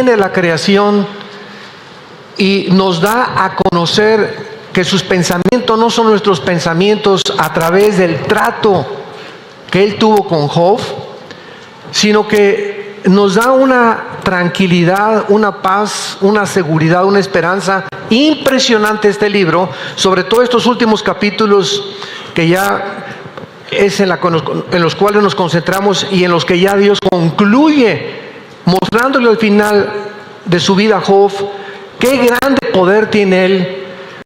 tiene la creación y nos da a conocer que sus pensamientos no son nuestros pensamientos a través del trato que Él tuvo con Job, sino que nos da una tranquilidad, una paz, una seguridad, una esperanza impresionante este libro, sobre todo estos últimos capítulos que ya es en los cuales nos concentramos y en los que ya Dios concluye mostrándole al final de su vida a Job qué grande poder tiene Él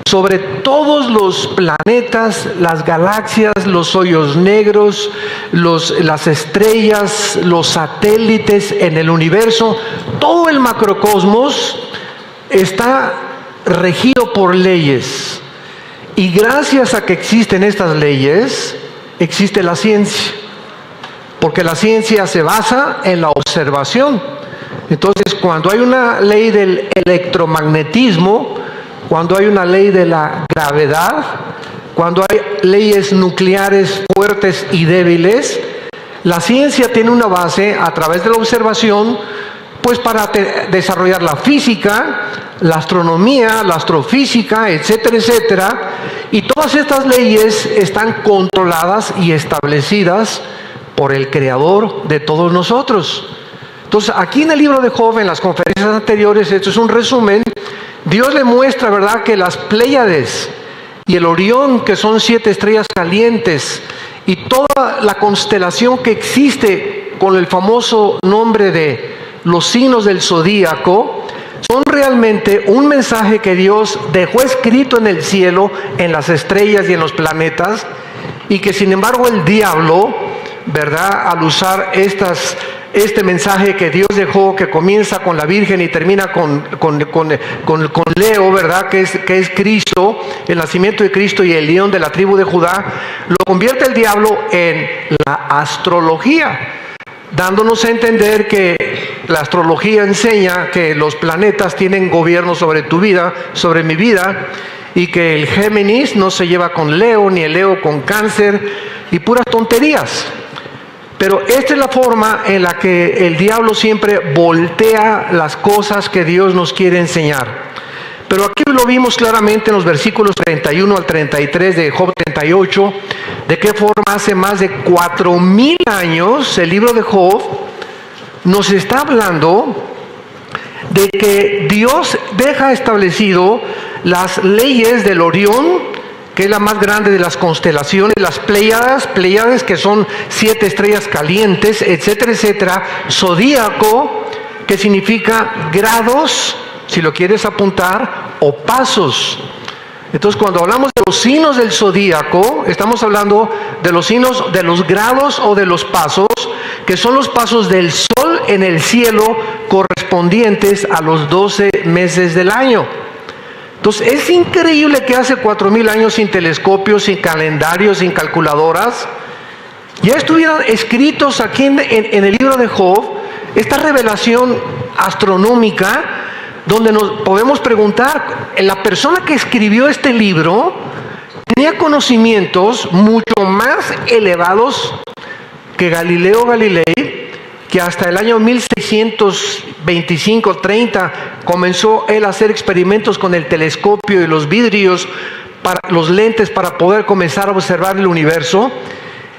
sobre todos los planetas, las galaxias, los hoyos negros, las estrellas, los satélites en el universo. Todo el macrocosmos está regido por leyes. Y gracias a que existen estas leyes, existe la ciencia. Porque la ciencia se basa en la observación. Entonces, cuando hay una ley del electromagnetismo, cuando hay una ley de la gravedad, cuando hay leyes nucleares fuertes y débiles, la ciencia tiene una base a través de la observación, pues para desarrollar la física, la astronomía, la astrofísica, etcétera, etcétera. Y todas estas leyes están controladas y establecidas por el Creador de todos nosotros. Entonces, aquí en el libro de Job, en las conferencias anteriores, esto es un resumen. Dios le muestra, ¿verdad?, que las Pléyades y el Orión, que son 7 estrellas calientes, y toda la constelación que existe con el famoso nombre de los signos del zodíaco, son realmente un mensaje que Dios dejó escrito en el cielo, en las estrellas y en los planetas, y que sin embargo el diablo, ¿verdad?, al usar este mensaje que Dios dejó, que comienza con la Virgen y termina con Leo, ¿verdad?, que es Cristo, el nacimiento de Cristo y el león de la tribu de Judá, lo convierte el diablo en la astrología, dándonos a entender que la astrología enseña que los planetas tienen gobierno sobre tu vida, sobre mi vida, y que el Géminis no se lleva con Leo, ni el Leo con Cáncer, y puras tonterías. Pero esta es la forma en la que el diablo siempre voltea las cosas que Dios nos quiere enseñar. Pero aquí lo vimos claramente en los versículos 31 al 33 de Job 38, de qué forma hace más de 4000 años el libro de Job nos está hablando de que Dios deja establecido las leyes del Orión, que es la más grande de las constelaciones, las Pléyades, que son 7 estrellas calientes, etcétera, etcétera, zodíaco, que significa grados, si lo quieres apuntar, o pasos. Entonces, cuando hablamos de los signos del zodíaco, estamos hablando de los signos de los grados o de los pasos, que son los pasos del sol en el cielo correspondientes a los 12 meses del año. Entonces, es increíble que hace 4000 años, sin telescopios, sin calendarios, sin calculadoras, ya estuvieran escritos aquí en el libro de Job, esta revelación astronómica, donde nos podemos preguntar, la persona que escribió este libro tenía conocimientos mucho más elevados que Galileo Galilei, que hasta el año 1625-30 comenzó él a hacer experimentos con el telescopio y los vidrios, los lentes, para poder comenzar a observar el universo.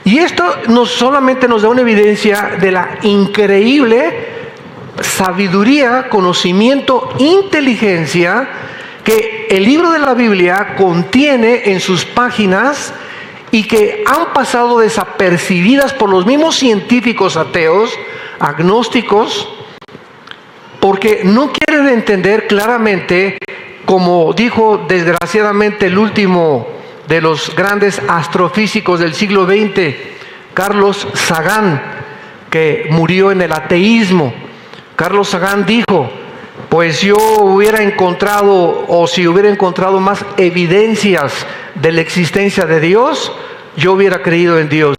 Y esto no solamente nos da una evidencia de la increíble sabiduría, conocimiento, inteligencia que el libro de la Biblia contiene en sus páginas, y que han pasado desapercibidas por los mismos científicos ateos, agnósticos, porque no quieren entender claramente, como dijo desgraciadamente el último de los grandes astrofísicos del siglo XX, Carlos Sagan, que murió en el ateísmo. Carlos Sagan dijo: pues yo hubiera encontrado, o si hubiera encontrado más evidencias de la existencia de Dios, yo hubiera creído en Dios.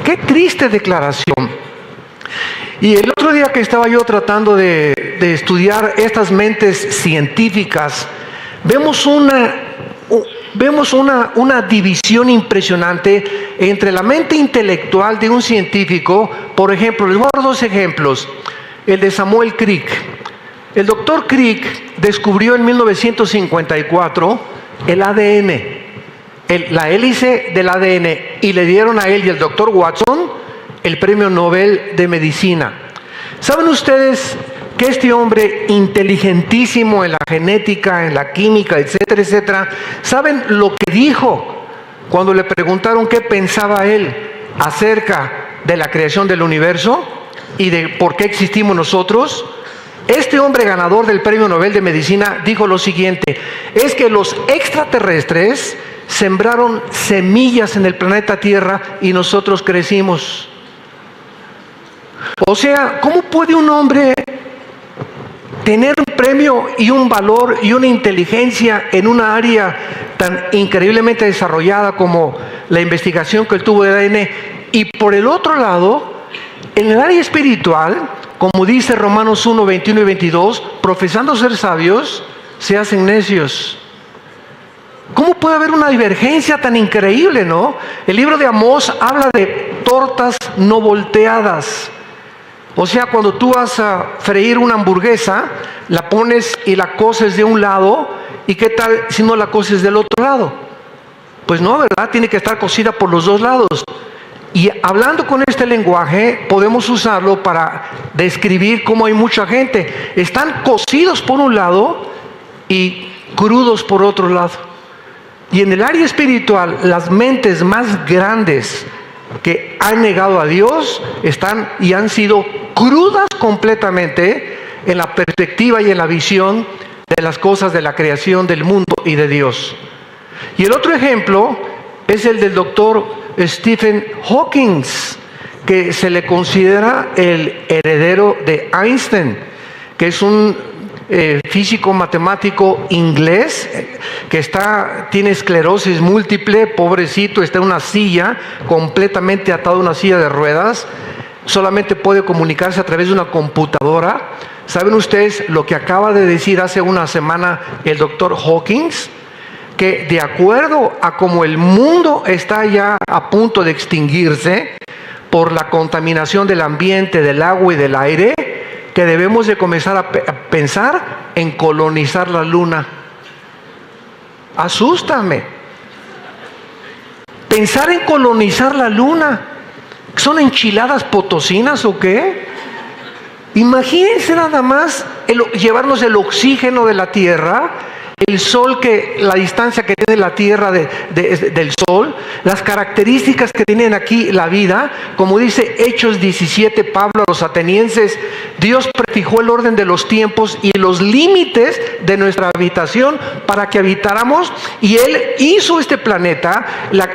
Qué triste declaración. Y el otro día que estaba yo tratando de estudiar estas mentes científicas, vemos una división impresionante entre la mente intelectual de un científico. Por ejemplo, les voy a dar 2 ejemplos. El de Samuel Crick. El doctor Crick descubrió en 1954 el ADN, la hélice del ADN, y le dieron a él y al doctor Watson el premio Nobel de Medicina. ¿Saben ustedes que este hombre inteligentísimo en la genética, en la química, etcétera, etcétera, saben lo que dijo cuando le preguntaron qué pensaba él acerca de la creación del universo y de por qué existimos nosotros? Este hombre ganador del premio Nobel de Medicina dijo lo siguiente: es que los extraterrestres sembraron semillas en el planeta Tierra y nosotros crecimos. O sea, ¿cómo puede un hombre tener un premio y un valor y una inteligencia en una área tan increíblemente desarrollada como la investigación que él tuvo de ADN, y por el otro lado, en el área espiritual, como dice Romanos 1, 21 y 22, profesando ser sabios, se hacen necios? ¿Cómo puede haber una divergencia tan increíble, no? El libro de Amós habla de tortas no volteadas. O sea, cuando tú vas a freír una hamburguesa, la pones y la coces de un lado, ¿y qué tal si no la coces del otro lado? Pues no, ¿verdad? Tiene que estar cocida por los dos lados. Y hablando con este lenguaje, podemos usarlo para describir cómo hay mucha gente. Están cocidos por un lado y crudos por otro lado. Y en el área espiritual, las mentes más grandes que han negado a Dios están y han sido crudas completamente en la perspectiva y en la visión de las cosas de la creación del mundo y de Dios. Y el otro ejemplo es el del doctor Stephen Hawking, que se le considera el heredero de Einstein, que es un físico matemático inglés que tiene esclerosis múltiple, pobrecito, está en una silla, completamente atado a una silla de ruedas, solamente puede comunicarse a través de una computadora. ¿Saben ustedes lo que acaba de decir hace una semana el doctor Hawking? Que de acuerdo a cómo el mundo está ya a punto de extinguirse por la contaminación del ambiente, del agua y del aire, que debemos de comenzar a pensar en colonizar la luna. Asústame. Pensar en colonizar la luna. ¿Son enchiladas potosinas o qué? Imagínense nada más llevarnos el oxígeno de la Tierra, el sol, la distancia que tiene la Tierra del sol, las características que tienen aquí la vida. Como dice Hechos 17, Pablo a los atenienses, Dios prefijó el orden de los tiempos y los límites de nuestra habitación para que habitáramos, y Él hizo este planeta,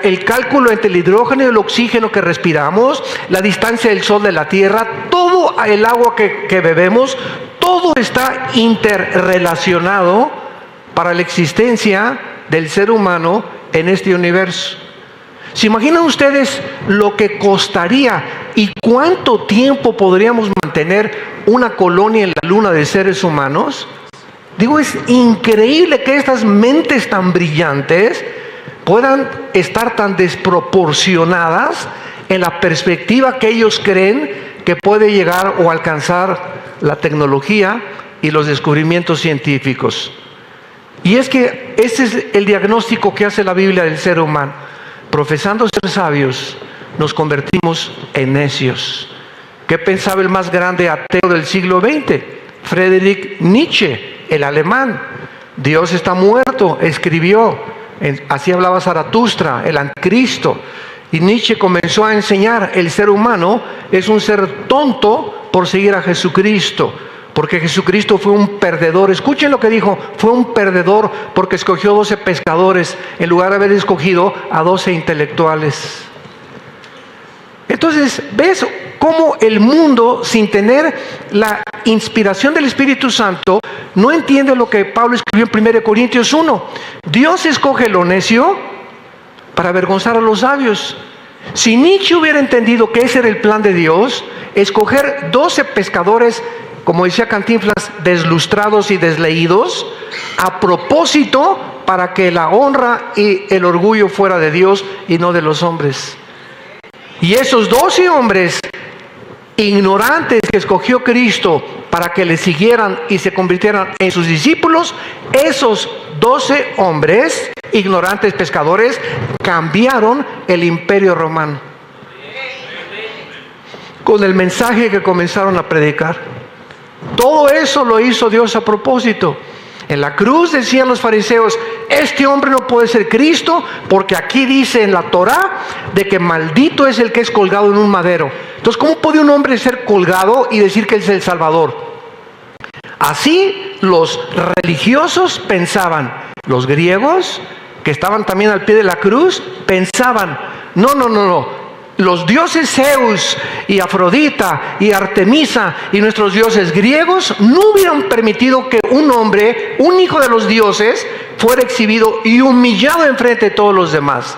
el cálculo entre el hidrógeno y el oxígeno que respiramos, la distancia del sol de la Tierra, todo el agua que bebemos, todo está interrelacionado para la existencia del ser humano en este universo. ¿Se imaginan ustedes lo que costaría y cuánto tiempo podríamos mantener una colonia en la luna de seres humanos? Digo, es increíble que estas mentes tan brillantes puedan estar tan desproporcionadas en la perspectiva que ellos creen que puede llegar o alcanzar la tecnología y los descubrimientos científicos. Y es que ese es el diagnóstico que hace la Biblia del ser humano. Profesando ser sabios, nos convertimos en necios. ¿Qué pensaba el más grande ateo del siglo XX? Friedrich Nietzsche, el alemán. Dios está muerto, escribió. Así hablaba Zaratustra, el anticristo. Y Nietzsche comenzó a enseñar: el ser humano es un ser tonto por seguir a Jesucristo. Porque Jesucristo fue un perdedor. Escuchen lo que dijo: fue un perdedor porque escogió 12 pescadores en lugar de haber escogido a 12 intelectuales. Entonces, ¿ves cómo el mundo, sin tener la inspiración del Espíritu Santo, no entiende lo que Pablo escribió en 1 Corintios 1? Dios escoge lo necio para avergonzar a los sabios. Si Nietzsche hubiera entendido que ese era el plan de Dios, escoger 12 pescadores, como decía Cantinflas, deslustrados y desleídos, a propósito, para que la honra y el orgullo fuera de Dios y no de los hombres. Y esos 12 hombres ignorantes que escogió Cristo para que le siguieran y se convirtieran en sus discípulos, esos 12 hombres, ignorantes pescadores, cambiaron el imperio romano con el mensaje que comenzaron a predicar. Todo eso lo hizo Dios a propósito. En la cruz decían los fariseos: este hombre no puede ser Cristo, porque aquí dice en la Torá de que maldito es el que es colgado en un madero. Entonces, ¿cómo puede un hombre ser colgado y decir que es el Salvador? Así los religiosos pensaban. Los griegos, que estaban también al pie de la cruz, pensaban: no. Los dioses Zeus y Afrodita y Artemisa y nuestros dioses griegos no hubieran permitido que un hombre, un hijo de los dioses, fuera exhibido y humillado enfrente de todos los demás.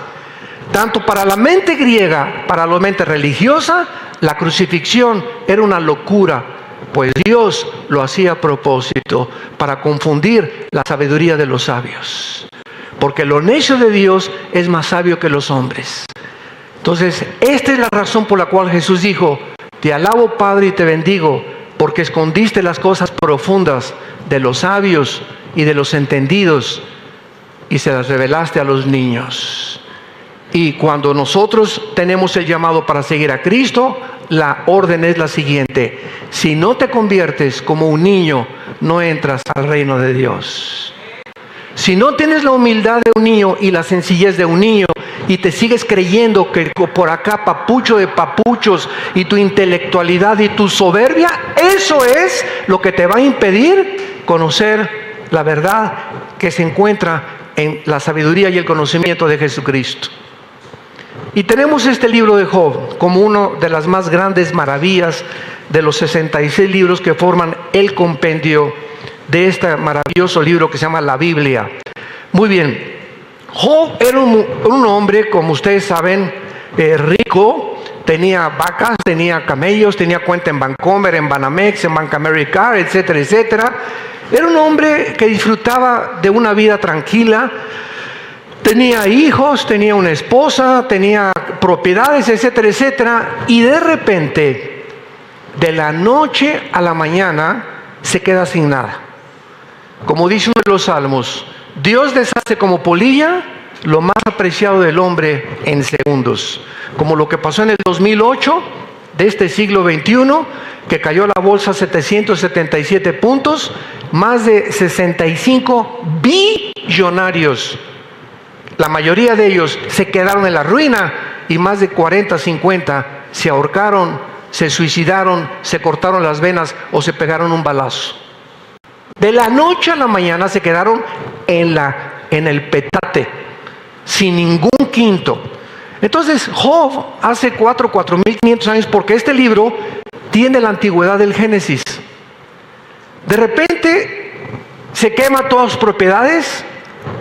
Tanto para la mente griega, para la mente religiosa, la crucifixión era una locura, pues Dios lo hacía a propósito para confundir la sabiduría de los sabios. Porque lo necio de Dios es más sabio que los hombres. Entonces, esta es la razón por la cual Jesús dijo: te alabo, Padre, y te bendigo, porque escondiste las cosas profundas de los sabios y de los entendidos y se las revelaste a los niños. Y cuando nosotros tenemos el llamado para seguir a Cristo, la orden es la siguiente: si no te conviertes como un niño, no entras al reino de Dios. Si no tienes la humildad de un niño y la sencillez de un niño, y te sigues creyendo que por acá papucho de papuchos y tu intelectualidad y tu soberbia, eso es lo que te va a impedir conocer la verdad que se encuentra en la sabiduría y el conocimiento de Jesucristo. Y tenemos este libro de Job como una de las más grandes maravillas de los 66 libros que forman el compendio de este maravilloso libro que se llama la Biblia. Muy bien, Job era un hombre, como ustedes saben, rico. Tenía vacas, tenía camellos, tenía cuenta en Bancomer, en Banamex, en Bank America, etcétera, etcétera. Era un hombre que disfrutaba de una vida tranquila. Tenía hijos, tenía una esposa, tenía propiedades, etcétera, etcétera. Y de repente, de la noche a la mañana, se queda sin nada. Como dice uno de los salmos: Dios deshace como polilla lo más apreciado del hombre en segundos. Como lo que pasó en el 2008 de este siglo XXI, que cayó la bolsa 777 puntos, más de 65 billonarios. La mayoría de ellos se quedaron en la ruina y más de 40, 50 se ahorcaron, se suicidaron, se cortaron las venas o se pegaron un balazo. De la noche a la mañana se quedaron en el petate, sin ningún quinto. Entonces Job hace 4.500 años, porque este libro tiene la antigüedad del Génesis. De repente se quema todas sus propiedades,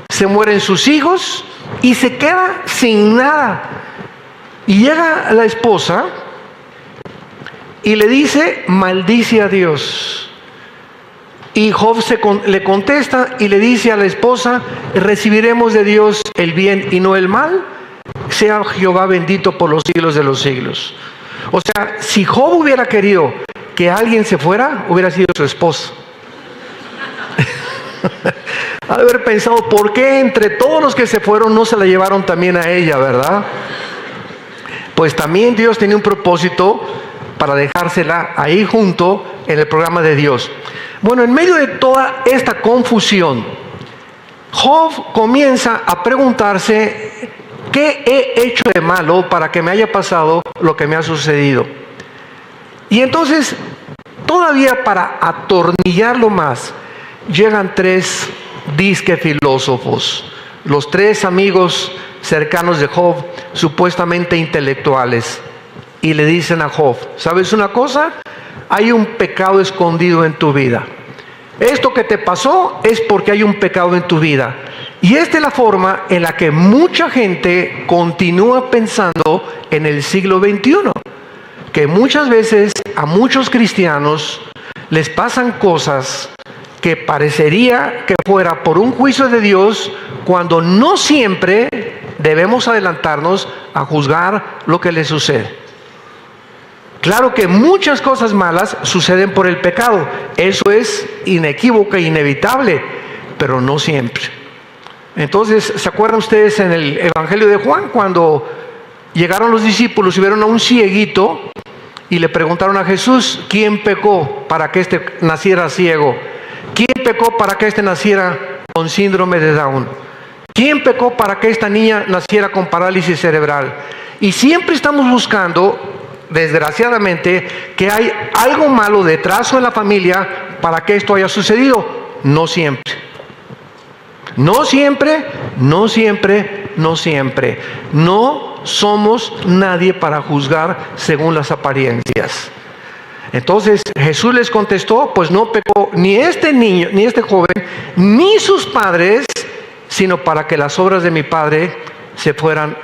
se mueren sus hijos y se queda sin nada. Y llega la esposa y le dice: maldice a Dios. Y Job le contesta y le dice a la esposa: recibiremos de Dios el bien y no el mal. Sea Jehová bendito por los siglos de los siglos. O sea, si Job hubiera querido que alguien se fuera, hubiera sido su esposa. Ha de haber pensado: ¿por qué entre todos los que se fueron no se la llevaron también a ella, verdad? Pues también Dios tenía un propósito para dejársela ahí junto en el programa de Dios. Bueno, en medio de toda esta confusión, Job comienza a preguntarse: ¿qué he hecho de malo para que me haya pasado lo que me ha sucedido? Y entonces, todavía para atornillarlo más, llegan tres disque filósofos, los tres amigos cercanos de Job, supuestamente intelectuales, y le dicen a Job: ¿sabes una cosa? Hay un pecado escondido en tu vida. Esto que te pasó es porque hay un pecado en tu vida. Y esta es la forma en la que mucha gente continúa pensando en el siglo XXI. Que muchas veces a muchos cristianos les pasan cosas que parecería que fuera por un juicio de Dios, cuando no siempre debemos adelantarnos a juzgar lo que les sucede. Claro que muchas cosas malas suceden por el pecado, eso es inequívoco e inevitable, pero no siempre. Entonces, ¿se acuerdan ustedes en el Evangelio de Juan cuando llegaron los discípulos y vieron a un cieguito y le preguntaron a Jesús, ¿quién pecó para que éste naciera ciego? ¿Quién pecó para que éste naciera con síndrome de Down? ¿Quién pecó para que esta niña naciera con parálisis cerebral? Y siempre estamos buscando, desgraciadamente, que hay algo malo detrás en la familia para que esto haya sucedido. No siempre. No siempre, no siempre, no siempre. No somos nadie para juzgar según las apariencias. Entonces Jesús les contestó, pues no pecó ni este niño, ni este joven, ni sus padres, sino para que las obras de mi Padre fueran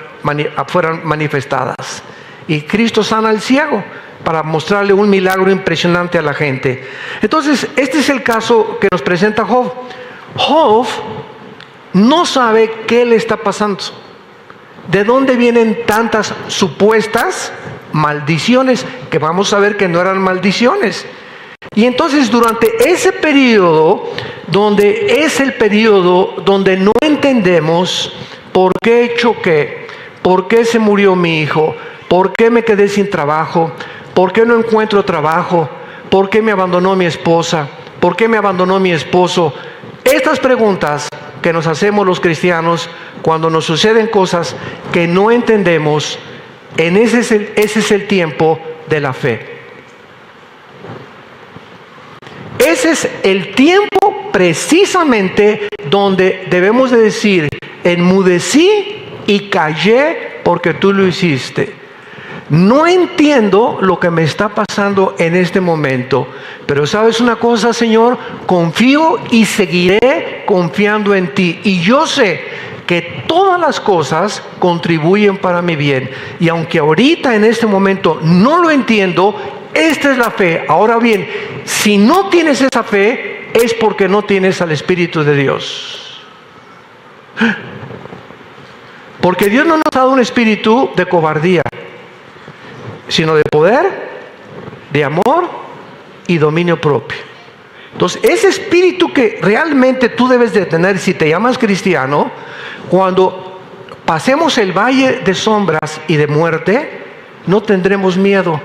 manifestadas. Y Cristo sana al ciego para mostrarle un milagro impresionante a la gente. Entonces, este es el caso que nos presenta Job. Job no sabe qué le está pasando. ¿De dónde vienen tantas supuestas maldiciones? Que vamos a ver que no eran maldiciones. Y entonces durante ese periodo, donde es el periodo donde no entendemos por qué choqué, por qué se murió mi hijo, por qué me quedé sin trabajo, por qué no encuentro trabajo, por qué me abandonó mi esposa, por qué me abandonó mi esposo. Estas preguntas que nos hacemos los cristianos cuando nos suceden cosas que no entendemos, ese es el tiempo de la fe. Ese es el tiempo precisamente donde debemos de decir, enmudecí y callé porque tú lo hiciste. No entiendo lo que me está pasando en este momento, pero ¿sabes una cosa, Señor? Confío y seguiré confiando en ti. Y yo sé que todas las cosas contribuyen para mi bien. Y aunque ahorita en este momento no lo entiendo, esta es la fe. Ahora bien, si no tienes esa fe, es porque no tienes al Espíritu de Dios. Porque Dios no nos ha dado un espíritu de cobardía, sino de poder, de amor y dominio propio. Entonces, ese espíritu que realmente tú debes de tener si te llamas cristiano, cuando pasemos el valle de sombras y de muerte, no tendremos miedo.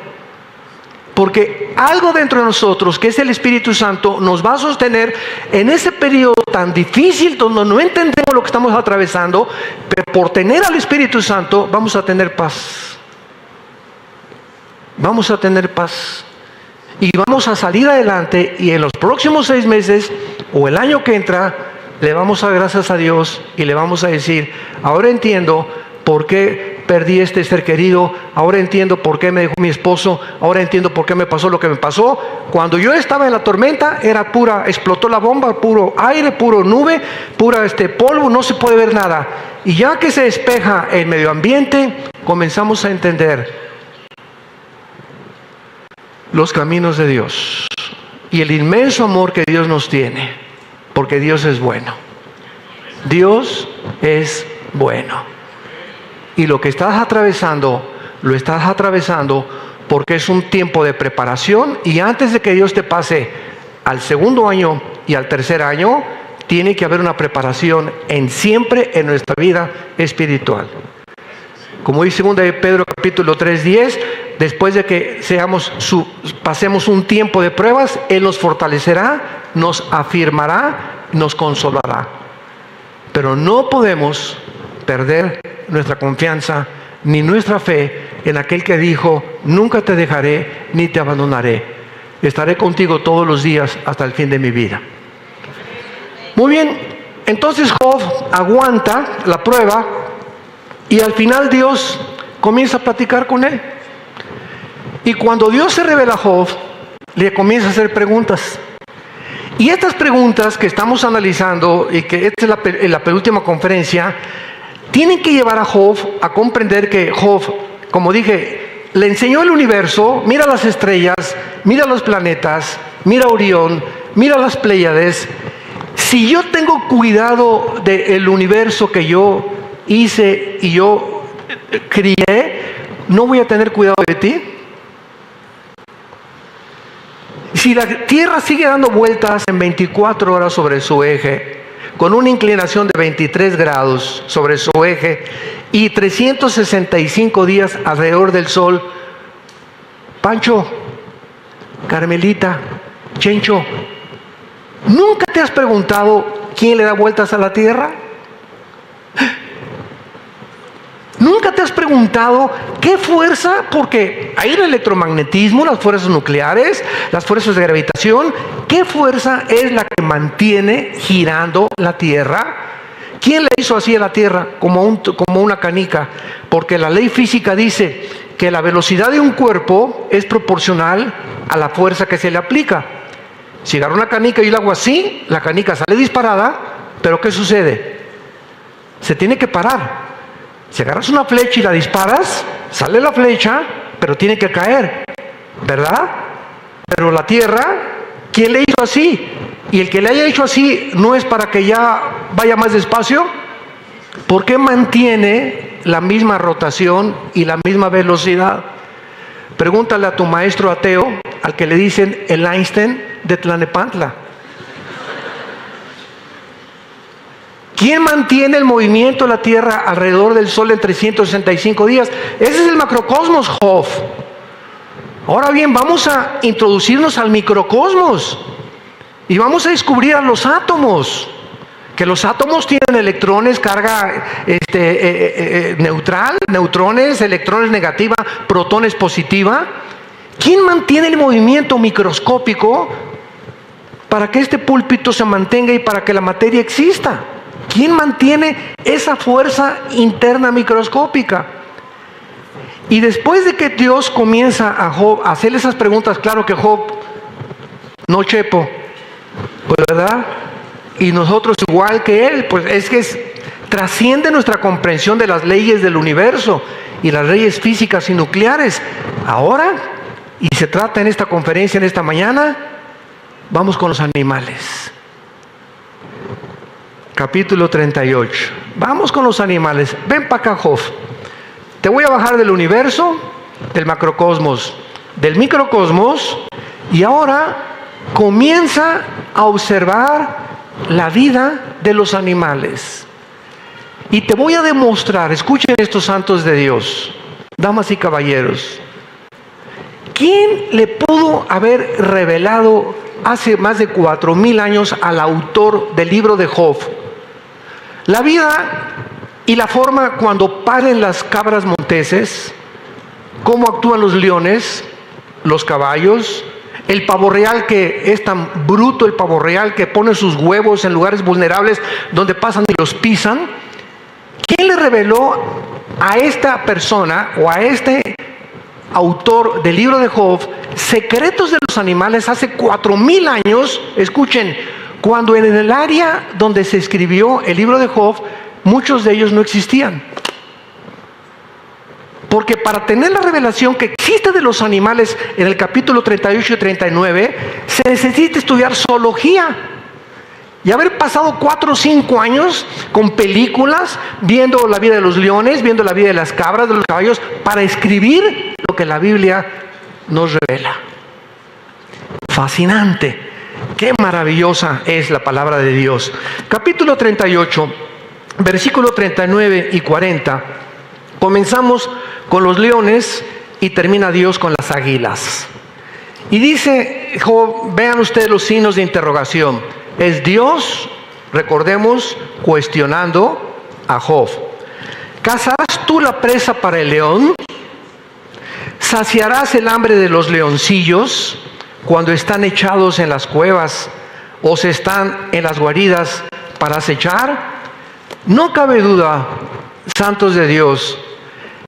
Porque algo dentro de nosotros, que es el Espíritu Santo, nos va a sostener en ese periodo tan difícil donde no entendemos lo que estamos atravesando, pero por tener al Espíritu Santo vamos a tener paz. Vamos a tener paz. Y vamos a salir adelante y en los próximos 6 meses o el año que entra, le vamos a dar gracias a Dios y le vamos a decir, ahora entiendo por qué perdí este ser querido, ahora entiendo por qué me dejó mi esposo, ahora entiendo por qué me pasó lo que me pasó. Cuando yo estaba en la tormenta era pura, explotó la bomba, puro aire, puro nube, pura polvo, no se puede ver nada. Y ya que se despeja el medio ambiente, comenzamos a entender los caminos de Dios y el inmenso amor que Dios nos tiene, porque Dios es bueno. Dios es bueno. Y lo que estás atravesando, lo estás atravesando porque es un tiempo de preparación, y antes de que Dios te pase al segundo año y al tercer año, tiene que haber una preparación siempre en nuestra vida espiritual. Como dice 2 de Pedro capítulo 3:10, después de que pasemos un tiempo de pruebas, Él nos fortalecerá, nos afirmará, nos consolará. Pero no podemos perder nuestra confianza ni nuestra fe en aquel que dijo, nunca te dejaré ni te abandonaré. Estaré contigo todos los días hasta el fin de mi vida. Muy bien, entonces Job aguanta la prueba y al final Dios comienza a platicar con él. Y cuando Dios se revela a Job, le comienza a hacer preguntas. Y estas preguntas que estamos analizando, y que esta es la penúltima conferencia, tienen que llevar a Job a comprender que Job, como dije, le enseñó el universo, mira las estrellas, mira los planetas, mira Orión, mira las Pléyades. Si yo tengo cuidado del universo que yo hice y yo crié, ¿no voy a tener cuidado de ti? Si la Tierra sigue dando vueltas en 24 horas sobre su eje, con una inclinación de 23 grados sobre su eje y 365 días alrededor del Sol, Pancho, Carmelita, Chencho, ¿nunca te has preguntado quién le da vueltas a la Tierra? ¿Nunca te has preguntado qué fuerza? Porque hay el electromagnetismo, las fuerzas nucleares, las fuerzas de gravitación. ¿Qué fuerza es la que mantiene girando la Tierra? ¿Quién le hizo así a la Tierra? Como una canica. Porque la ley física dice que la velocidad de un cuerpo es proporcional a la fuerza que se le aplica. Si agarro una canica y la hago así, la canica sale disparada, pero ¿qué sucede? Se tiene que parar. Si agarras una flecha y la disparas, sale la flecha, pero tiene que caer, ¿verdad? Pero la Tierra, ¿quién le hizo así? Y el que le haya hecho así, ¿no es para que ya vaya más despacio? ¿Por qué mantiene la misma rotación y la misma velocidad? Pregúntale a tu maestro ateo, al que le dicen el Einstein de Tlalnepantla. ¿Quién mantiene el movimiento de la Tierra alrededor del Sol en 365 días? Ese es el macrocosmos, Job. Ahora bien, vamos a introducirnos al microcosmos y vamos a descubrir a los átomos. Que los átomos tienen electrones, carga neutral, neutrones, electrones negativa, protones positiva. ¿Quién mantiene el movimiento microscópico para que este púlpito se mantenga y para que la materia exista? ¿Quién mantiene esa fuerza interna microscópica? Y después de que Dios comienza a Job a hacerle esas preguntas, claro que Job, no chepo, pues verdad, y nosotros igual que él, pues es que trasciende nuestra comprensión de las leyes del universo y las leyes físicas y nucleares. Ahora, y se trata en esta conferencia, en esta mañana, vamos con los animales. Capítulo 38. Vamos con los animales. Ven para acá, Job. Te voy a bajar del universo, del macrocosmos, del microcosmos, y ahora comienza a observar la vida de los animales. Y te voy a demostrar, escuchen estos santos de Dios, damas y caballeros, ¿quién le pudo haber revelado hace más de 4,000 años al autor del libro de Job la vida y la forma cuando paren las cabras monteses, cómo actúan los leones, los caballos, el pavo real que es tan bruto, el pavo real que pone sus huevos en lugares vulnerables donde pasan y los pisan? ¿Quién le reveló a esta persona o a este autor del libro de Job secretos de los animales hace 4,000 años? Escuchen, cuando en el área donde se escribió el libro de Job, muchos de ellos no existían. Porque para tener la revelación que existe de los animales en el capítulo 38 y 39, se necesita estudiar zoología. Y haber pasado 4 o 5 años con películas, viendo la vida de los leones, viendo la vida de las cabras, de los caballos, para escribir lo que la Biblia nos revela. Fascinante. Qué maravillosa es la palabra de Dios. Capítulo 38, versículo 39 y 40. Comenzamos con los leones y termina Dios con las águilas. Y dice Job, vean ustedes los signos de interrogación. Es Dios, recordemos, cuestionando a Job. ¿Cazarás tú la presa para el león? ¿Saciarás el hambre de los leoncillos cuando están echados en las cuevas o se están en las guaridas para acechar? No cabe duda, santos de Dios,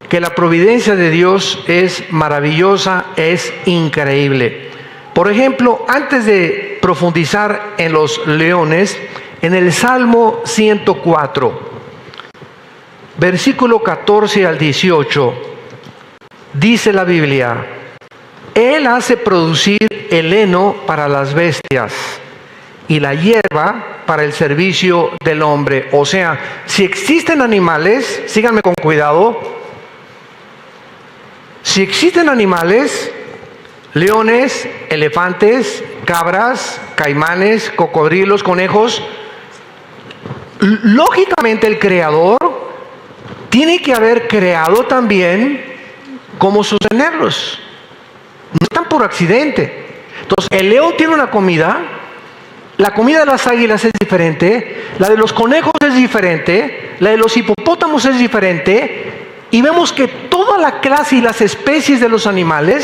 que la providencia de Dios es maravillosa, es increíble. Por ejemplo, antes de profundizar en los leones, en el Salmo 104, versículo 14 al 18, dice la Biblia: Él hace producir el heno para las bestias y la hierba para el servicio del hombre. O sea, si existen animales, síganme con cuidado, si existen animales, leones, elefantes, cabras, caimanes, cocodrilos, conejos. Lógicamente el creador tiene que haber creado también cómo sostenerlos. No están por accidente. Entonces el león tiene una comida, la comida de las águilas es diferente, la de los conejos es diferente, la de los hipopótamos es diferente, y vemos que toda la clase y las especies de los animales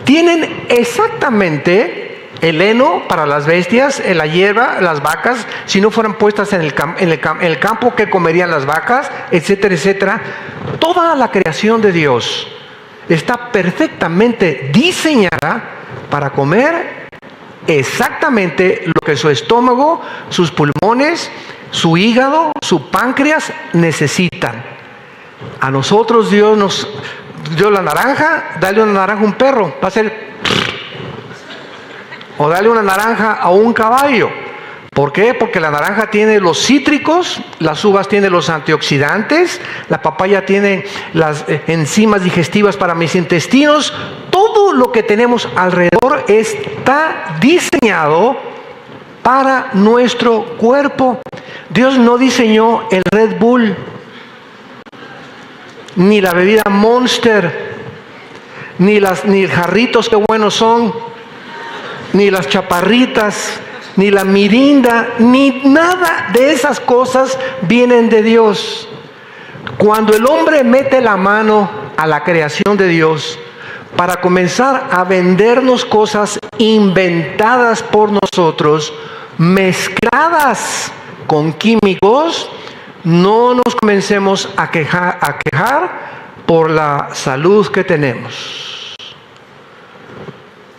tienen exactamente el heno para las bestias, la hierba, las vacas, si no fueran puestas en el campo, ¿qué comerían las vacas? Etcétera, etcétera. Toda la creación de Dios está perfectamente diseñada para comer exactamente lo que su estómago, sus pulmones, su hígado, su páncreas necesitan. A nosotros Dios nos dio la naranja, dale una naranja a un perro, va a ser... O dale una naranja a un caballo. ¿Por qué? Porque la naranja tiene los cítricos, las uvas tienen los antioxidantes, la papaya tiene las enzimas digestivas para mis intestinos. Todo lo que tenemos alrededor está diseñado para nuestro cuerpo. Dios no diseñó el Red Bull, ni la bebida Monster, ni jarritos que buenos son, ni las chaparritas, ni la mirinda, ni nada de esas cosas vienen de Dios. Cuando el hombre mete la mano a la creación de Dios para comenzar a vendernos cosas inventadas por nosotros, mezcladas con químicos, no nos comencemos a quejar por la salud que tenemos.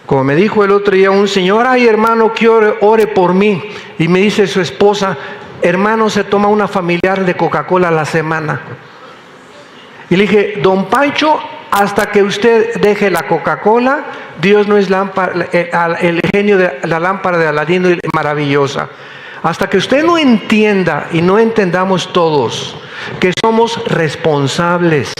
Como me dijo el otro día un señor, ay hermano, que ore por mí. Y me dice su esposa, hermano, se toma una familiar de Coca-Cola a la semana. Y le dije, don Pancho, hasta que usted deje la Coca-Cola, Dios no es lámpara, el genio de la lámpara de Aladino maravillosa. Hasta que usted no entienda y no entendamos todos que somos responsables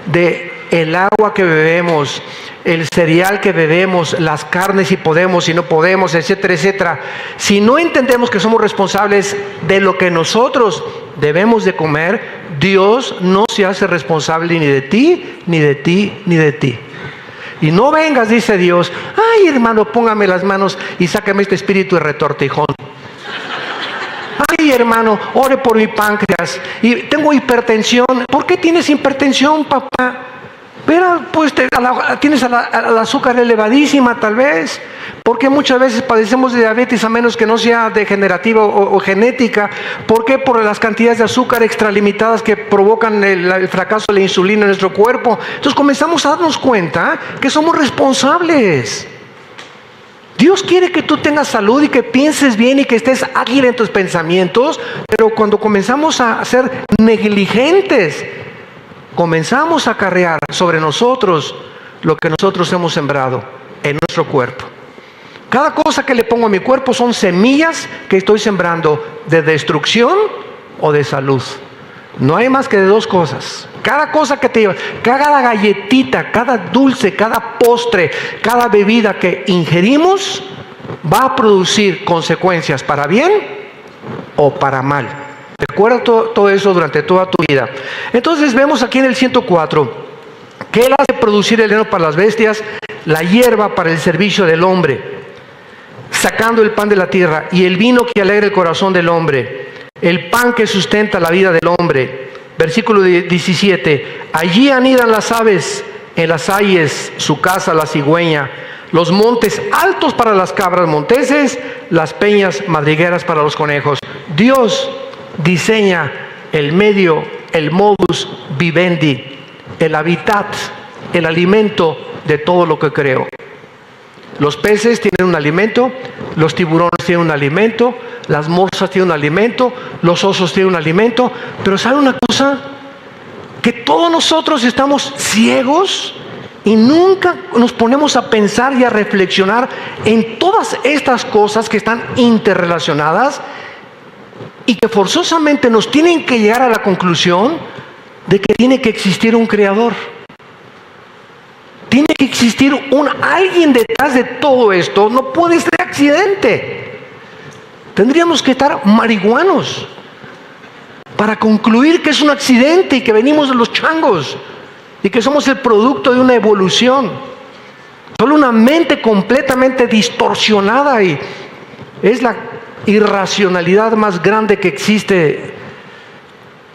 de el agua que bebemos, el cereal que bebemos, las carnes si podemos, si no podemos, etcétera, etcétera. Si no entendemos que somos responsables de lo que nosotros debemos de comer, Dios no se hace responsable ni de ti, ni de ti, ni de ti. Y no vengas, dice Dios, ay hermano, póngame las manos y sácame este espíritu de retortijón. Ay hermano, ore por mi páncreas y tengo hipertensión. ¿Por qué tienes hipertensión, papá? Pero pues tienes el azúcar elevadísima tal vez, porque muchas veces padecemos de diabetes a menos que no sea degenerativa o genética. ¿Por qué? Por las cantidades de azúcar extralimitadas que provocan el fracaso de la insulina en nuestro cuerpo. Entonces comenzamos a darnos cuenta que somos responsables. Dios quiere que tú tengas salud y que pienses bien y que estés ágil en tus pensamientos, pero cuando comenzamos a ser negligentes, comenzamos a acarrear sobre nosotros lo que nosotros hemos sembrado en nuestro cuerpo. Cada cosa que le pongo a mi cuerpo son semillas que estoy sembrando de destrucción o de salud. No hay más que de dos cosas. Cada cosa que te llevas, cada galletita, cada dulce, cada postre, cada bebida que ingerimos va a producir consecuencias para bien o para mal. Recuerda todo eso durante toda tu vida. Entonces vemos aquí en el 104 que Él hace producir el heno para las bestias, la hierba para el servicio del hombre, sacando el pan de la tierra y el vino que alegra el corazón del hombre, el pan que sustenta la vida del hombre. Versículo 17, allí anidan las aves, en las hayes su casa la cigüeña, los montes altos para las cabras monteses, las peñas madrigueras para los conejos. Dios diseña el medio, el modus vivendi, el hábitat, el alimento de todo lo que creó. Los peces tienen un alimento, los tiburones tienen un alimento, las morsas tienen un alimento, los osos tienen un alimento, pero ¿sabe una cosa? Que todos nosotros estamos ciegos y nunca nos ponemos a pensar y a reflexionar en todas estas cosas que están interrelacionadas y que forzosamente nos tienen que llegar a la conclusión de que tiene que existir un creador. Tiene que existir alguien detrás de todo esto. No puede ser accidente. Tendríamos que estar marihuanos para concluir que es un accidente y que venimos de los changos y que somos el producto de una evolución. Solo una mente completamente distorsionada, y es la irracionalidad más grande que existe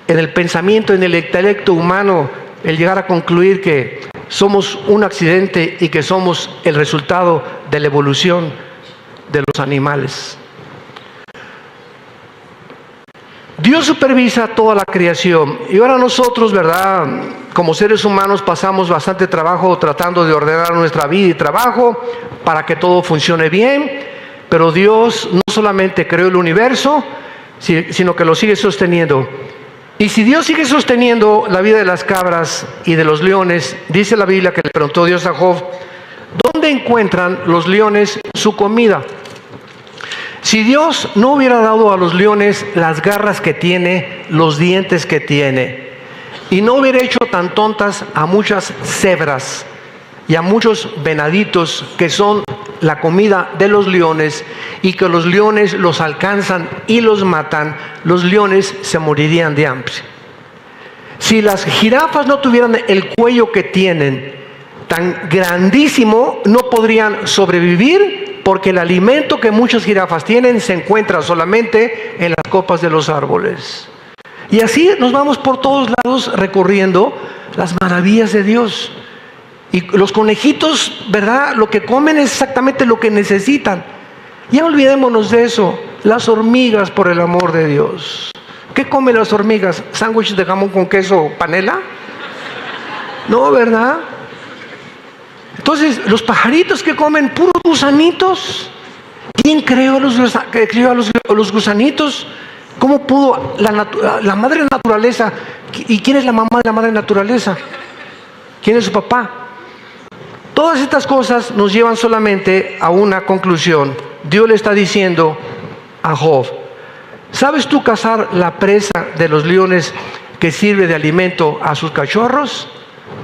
en el pensamiento, en el intelecto humano, el llegar a concluir que somos un accidente y que somos el resultado de la evolución de los animales. Dios supervisa toda la creación, y ahora nosotros, ¿verdad?, como seres humanos pasamos bastante trabajo tratando de ordenar nuestra vida y trabajo para que todo funcione bien, pero Dios no solamente creó el universo, sino que lo sigue sosteniendo. Y si Dios sigue sosteniendo la vida de las cabras y de los leones, dice la Biblia que le preguntó Dios a Job, ¿dónde encuentran los leones su comida? Si Dios no hubiera dado a los leones las garras que tiene, los dientes que tiene, y no hubiera hecho tan tontas a muchas cebras y a muchos venaditos que son la comida de los leones, y que los leones los alcanzan y los matan, los leones se morirían de hambre. Si las jirafas no tuvieran el cuello que tienen tan grandísimo, no podrían sobrevivir, porque el alimento que muchas jirafas tienen se encuentra solamente en las copas de los árboles. Y así nos vamos por todos lados recorriendo las maravillas de Dios. Y los conejitos, ¿verdad?, lo que comen es exactamente lo que necesitan. Ya olvidémonos de eso. Las hormigas, por el amor de Dios. ¿Qué comen las hormigas? ¿Sándwiches de jamón con queso panela? No, ¿verdad? Entonces, los pajaritos que comen puros gusanitos. ¿Quién creó a los gusanitos? ¿Cómo pudo la madre naturaleza? ¿Y quién es la mamá de la madre naturaleza? ¿Quién es su papá? Todas estas cosas nos llevan solamente a una conclusión. Dios le está diciendo a Job, ¿sabes tú cazar la presa de los leones que sirve de alimento a sus cachorros?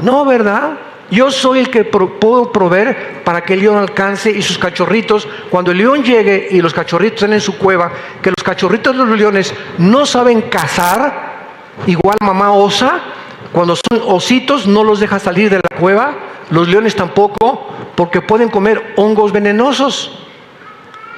No, ¿verdad? Yo soy el que puedo proveer para que el león alcance y sus cachorritos, cuando el león llegue y los cachorritos estén en su cueva, que los cachorritos de los leones no saben cazar, igual mamá osa, cuando son ositos no los deja salir de la cueva, los leones tampoco, porque pueden comer hongos venenosos.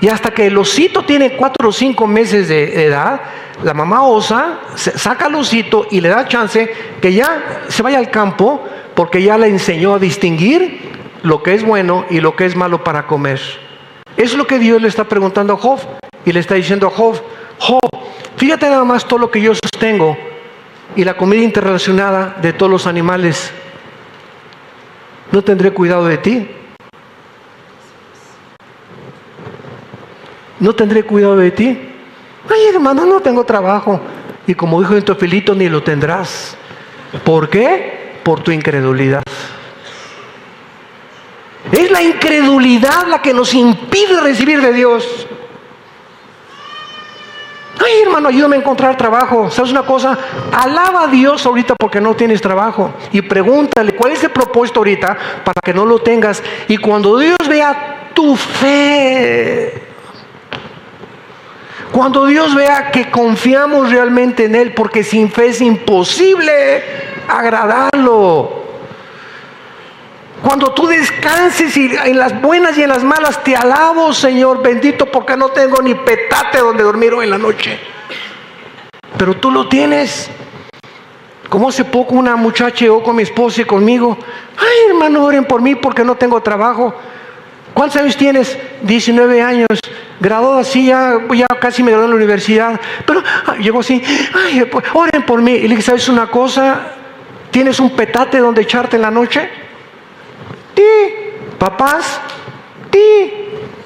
Y hasta que el osito tiene 4 o 5 meses de edad, la mamá osa saca al osito y le da chance que ya se vaya al campo, porque ya le enseñó a distinguir lo que es bueno y lo que es malo para comer. Es lo que Dios le está preguntando a Job, y le está diciendo a Job, Job, fíjate nada más todo lo que yo sostengo y la comida interrelacionada de todos los animales. ¿No tendré cuidado de ti? ¿No tendré cuidado de ti? Ay, hermano, no tengo trabajo. Y como dijo en Teofilito, ni lo tendrás. ¿Por qué? Por tu incredulidad. Es la incredulidad la que nos impide recibir de Dios. Ay, hermano, ayúdame a encontrar trabajo. ¿Sabes una cosa? Alaba a Dios ahorita porque no tienes trabajo, y pregúntale cuál es el propósito ahorita para que no lo tengas. Y cuando Dios vea tu fe, cuando Dios vea que confiamos realmente en Él, porque sin fe es imposible agradarlo. Cuando tú descanses y en las buenas y en las malas te alabo, Señor bendito, porque no tengo ni petate donde dormir hoy en la noche. Pero tú lo tienes. Como hace poco una muchacha llegó con mi esposa y conmigo. Ay, hermano, oren por mí porque no tengo trabajo. ¿Cuántos años tienes? 19 años. Graduado así, ya casi me gradué en la universidad. Pero llegó así, ay, pues, oren por mí. Y le dije, ¿sabes una cosa? ¿Tienes un petate donde echarte en la noche? Sí. Papás, sí.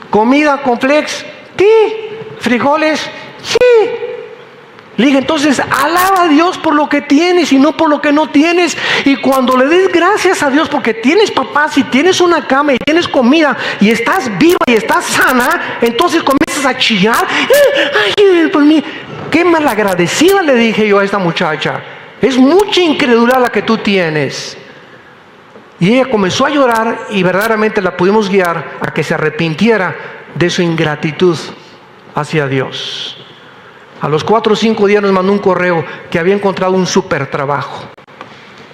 Comida con flex, sí. Frijoles, sí. Le dije, entonces alaba a Dios por lo que tienes y no por lo que no tienes. Y cuando le des gracias a Dios porque tienes papás y tienes una cama y tienes comida y estás viva y estás sana, entonces comienzas a chillar. Ay, por mí, qué malagradecida, le dije yo a esta muchacha. Es mucha incredulidad la que tú tienes. Y ella comenzó a llorar y verdaderamente la pudimos guiar a que se arrepintiera de su ingratitud hacia Dios. A los 4 o 5 días nos mandó un correo que había encontrado un súper trabajo.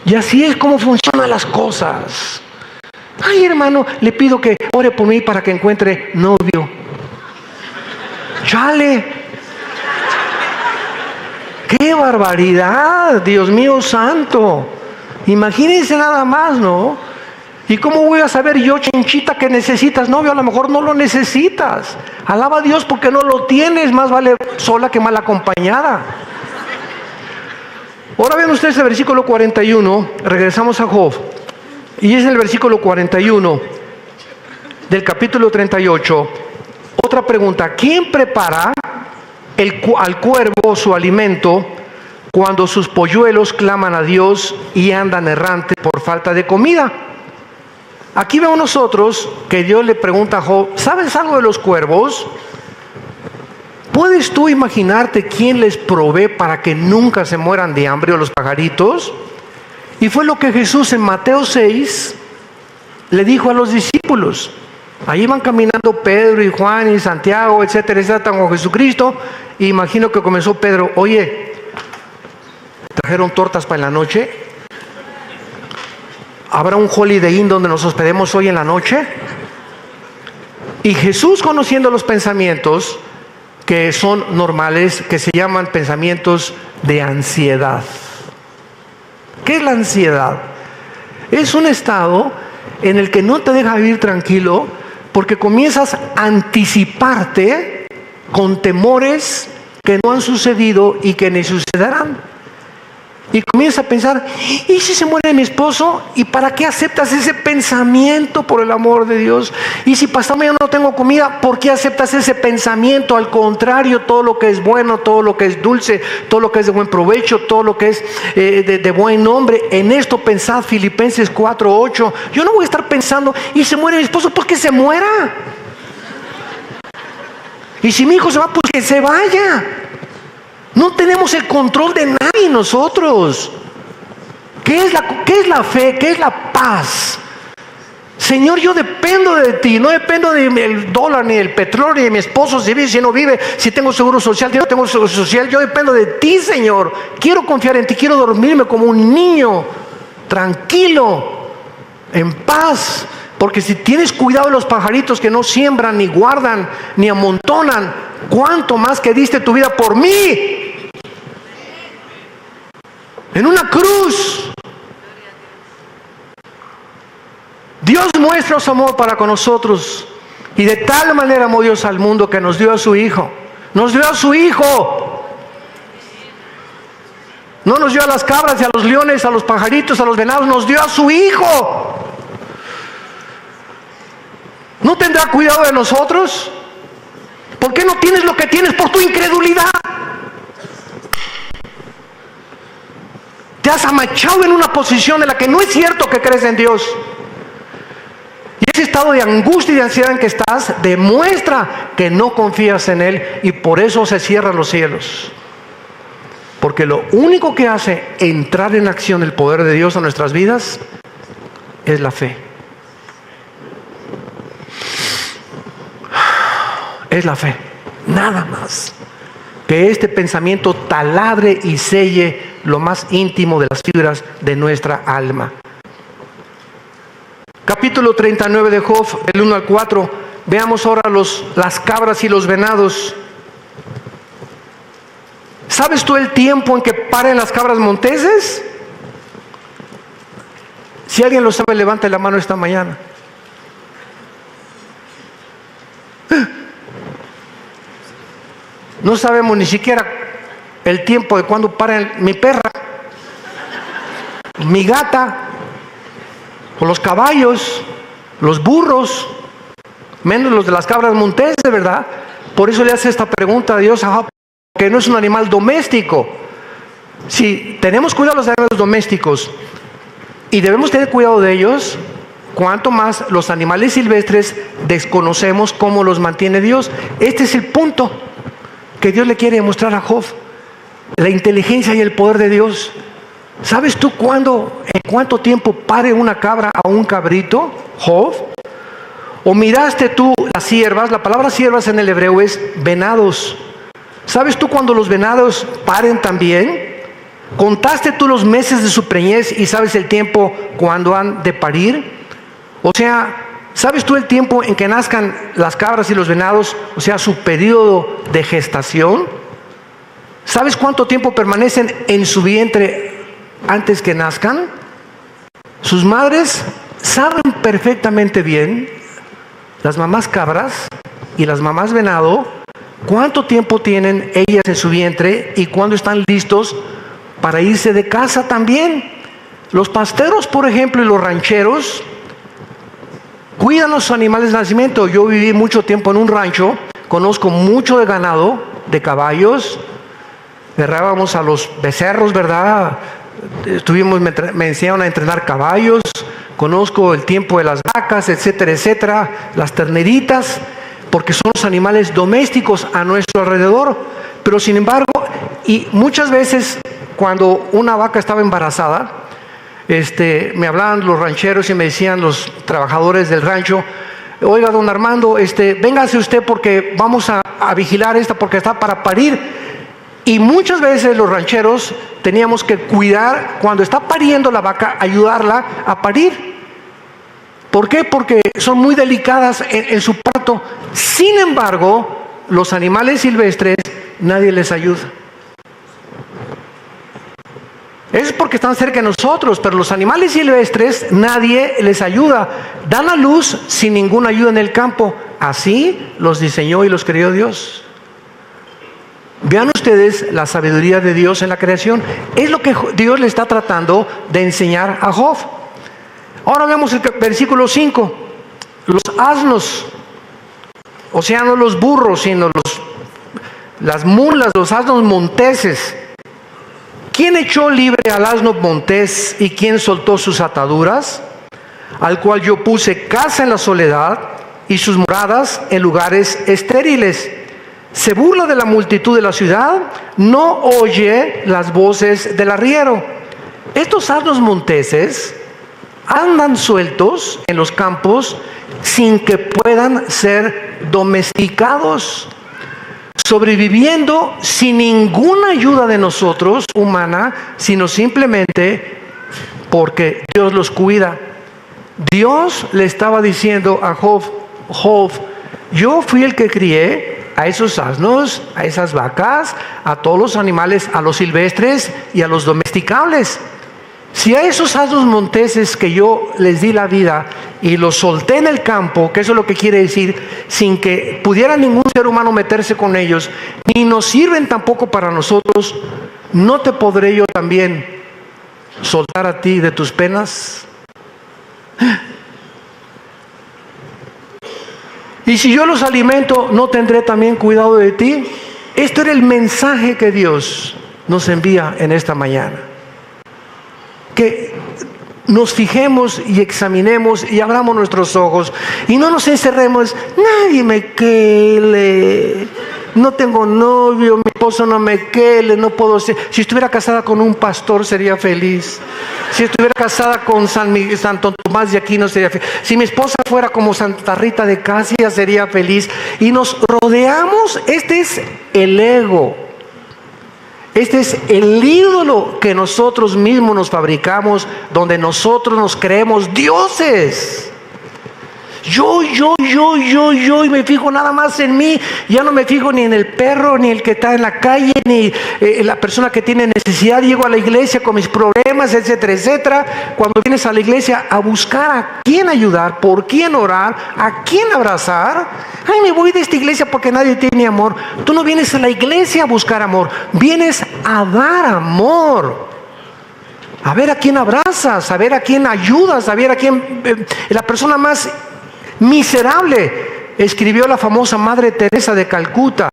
Y así es como funcionan las cosas. Ay, hermano, le pido que ore por mí para que encuentre novio. ¡Chale! ¡Qué barbaridad! Dios mío santo. Imagínense nada más, ¿no? ¿Y cómo voy a saber yo, chinchita, que necesitas novio? A lo mejor no lo necesitas. Alaba a Dios porque no lo tienes. Más vale sola que mal acompañada. Ahora ven ustedes el versículo 41. Regresamos a Job. Y es el versículo 41 del capítulo 38. Otra pregunta. ¿Quién prepara al cuervo su alimento cuando sus polluelos claman a Dios y andan errantes por falta de comida? Aquí vemos nosotros que Dios le pregunta a Job, ¿sabes algo de los cuervos? ¿Puedes tú imaginarte quién les provee para que nunca se mueran de hambre, o los pajaritos? Y fue lo que Jesús en Mateo 6 le dijo a los discípulos. Ahí iban caminando Pedro y Juan y Santiago, etcétera, etcétera, con Jesucristo. Y imagino que comenzó Pedro, oye, ¿trajeron tortas para en la noche? ¿Habrá un Holiday Inn donde nos hospedemos hoy en la noche? Y Jesús, conociendo los pensamientos que son normales, que se llaman pensamientos de ansiedad. ¿Qué es la ansiedad? Es un estado en el que no te deja vivir tranquilo porque comienzas a anticiparte con temores que no han sucedido y que ni sucederán. Y comienza a pensar, ¿y si se muere mi esposo? ¿Y para qué aceptas ese pensamiento, por el amor de Dios? ¿Y si pasado mañana no tengo comida? ¿Por qué aceptas ese pensamiento? Al contrario, todo lo que es bueno, todo lo que es dulce, todo lo que es de buen provecho, todo lo que es de buen nombre, en esto pensad, Filipenses 4:8. Yo no voy a estar pensando, ¿y se muere mi esposo? Pues que se muera. Y si mi hijo se va, pues que se vaya. No tenemos el control de nadie nosotros. ¿Qué es la fe? ¿Qué es la paz? Señor, yo dependo de ti, no dependo del dólar, ni del petróleo, ni de mi esposo, si vive, si no vive, si tengo seguro social, si no tengo seguro social. Yo dependo de ti, Señor. Quiero confiar en ti, quiero dormirme como un niño, tranquilo, en paz. Porque si tienes cuidado de los pajaritos que no siembran, ni guardan, ni amontonan, ¿cuánto más que diste tu vida por mí? En una cruz. Dios muestra su amor para con nosotros. Y de tal manera amó Dios al mundo que nos dio a su Hijo. Nos dio a su Hijo. No nos dio a las cabras y a los leones, a los pajaritos, a los venados. Nos dio a su Hijo. ¿No tendrá cuidado de nosotros? ¿Por qué no tienes lo que tienes? Por tu incredulidad. Te has amachado en una posición en la que no es cierto que crees en Dios. Y ese estado de angustia y de ansiedad en que estás demuestra que no confías en Él, y por eso se cierran los cielos. Porque lo único que hace entrar en acción el poder de Dios en nuestras vidas es la fe. Es la fe, nada más. Que este pensamiento taladre y selle lo más íntimo de las fibras de nuestra alma. Capítulo 39 de Job, del 1 al 4. Veamos ahora las cabras y los venados. ¿Sabes tú el tiempo en que paren las cabras monteses? Si alguien lo sabe, levante la mano esta mañana. No sabemos ni siquiera el tiempo de cuando paren mi perra, mi gata, o los caballos, los burros, menos los de las cabras monteses, ¿verdad? Por eso le hace esta pregunta a Dios a Job, que no es un animal doméstico. Si tenemos cuidado de los animales domésticos y debemos tener cuidado de ellos, cuanto más los animales silvestres desconocemos cómo los mantiene Dios. Este es el punto que Dios le quiere mostrar a Job, la inteligencia y el poder de Dios. ¿Sabes tú en cuánto tiempo pare una cabra a un cabrito, Job? ¿O miraste tú las ciervas? La palabra ciervas en el hebreo es venados. ¿Sabes tú cuándo los venados paren también? ¿Contaste tú los meses de su preñez y sabes el tiempo cuando han de parir? O sea, ¿sabes tú el tiempo en que nazcan las cabras y los venados? O sea, su periodo de gestación. ¿Sabes cuánto tiempo permanecen en su vientre antes que nazcan? Sus madres saben perfectamente bien, las mamás cabras y las mamás venado, cuánto tiempo tienen ellas en su vientre y cuándo están listos para irse de casa también. Los pasteros, por ejemplo, y los rancheros cuidan los animales de nacimiento. Yo viví mucho tiempo en un rancho, conozco mucho de ganado, de caballos, derrábamos a los becerros, ¿verdad? Me enseñaron a entrenar caballos, conozco el tiempo de las vacas, etcétera, etcétera, las terneritas, porque son los animales domésticos a nuestro alrededor. Pero sin embargo, y muchas veces cuando una vaca estaba embarazada, me hablaban los rancheros y me decían los trabajadores del rancho: oiga, don Armando, véngase usted porque vamos a vigilar esta porque está para parir. Y muchas veces los rancheros teníamos que cuidar cuando está pariendo la vaca, ayudarla a parir. ¿Por qué? Porque son muy delicadas en su parto. Sin embargo, los animales silvestres nadie les ayuda. Es porque están cerca de nosotros, pero los animales silvestres nadie les ayuda. Dan a luz sin ninguna ayuda en el campo. Así los diseñó y los creó Dios. Vean ustedes la sabiduría de Dios en la creación. Es lo que Dios le está tratando de enseñar a Job. Ahora veamos el versículo 5. Los asnos, o sea, no los burros, sino las mulas, los asnos monteses. ¿Quién echó libre al asno montés y quién soltó sus ataduras? Al cual yo puse casa en la soledad y sus moradas en lugares estériles. Se burla de la multitud de la ciudad, no oye las voces del arriero. Estos asnos monteses andan sueltos en los campos sin que puedan ser domesticados, sobreviviendo sin ninguna ayuda de nosotros, humana, sino simplemente porque Dios los cuida. Dios le estaba diciendo a Job: Job, yo fui el que crié a esos asnos, a esas vacas, a todos los animales, a los silvestres y a los domesticables. Si a esos asnos monteses que yo les di la vida y los solté en el campo, que eso es lo que quiere decir, sin que pudiera ningún ser humano meterse con ellos, ni nos sirven tampoco para nosotros, ¿no te podré yo también soltar a ti de tus penas? Y si yo los alimento, ¿no tendré también cuidado de ti? Esto era el mensaje que Dios nos envía en esta mañana. Que nos fijemos y examinemos y abramos nuestros ojos y no nos encerremos. Nadie me quiere, no tengo novio, mi esposo no me quiere, no puedo ser. Si estuviera casada con un pastor sería feliz. Si estuviera casada con Santo Tomás de Aquino sería feliz. Si mi esposa fuera como Santa Rita de Casia sería feliz. Y nos rodeamos. Este es el ego. Este es el ídolo que nosotros mismos nos fabricamos, donde nosotros nos creemos dioses. Yo, y me fijo nada más en mí. Ya no me fijo ni en el perro, ni el que está en la calle, ni la persona que tiene necesidad. Llego a la iglesia con mis problemas, etcétera, etcétera. Cuando vienes a la iglesia a buscar a quién ayudar, por quién orar, a quién abrazar. Ay, me voy de esta iglesia porque nadie tiene amor. Tú no vienes a la iglesia a buscar amor, vienes a dar amor. A ver a quién abrazas, a ver a quién ayudas, a ver a quién... la persona más miserable, escribió la famosa Madre Teresa de Calcuta.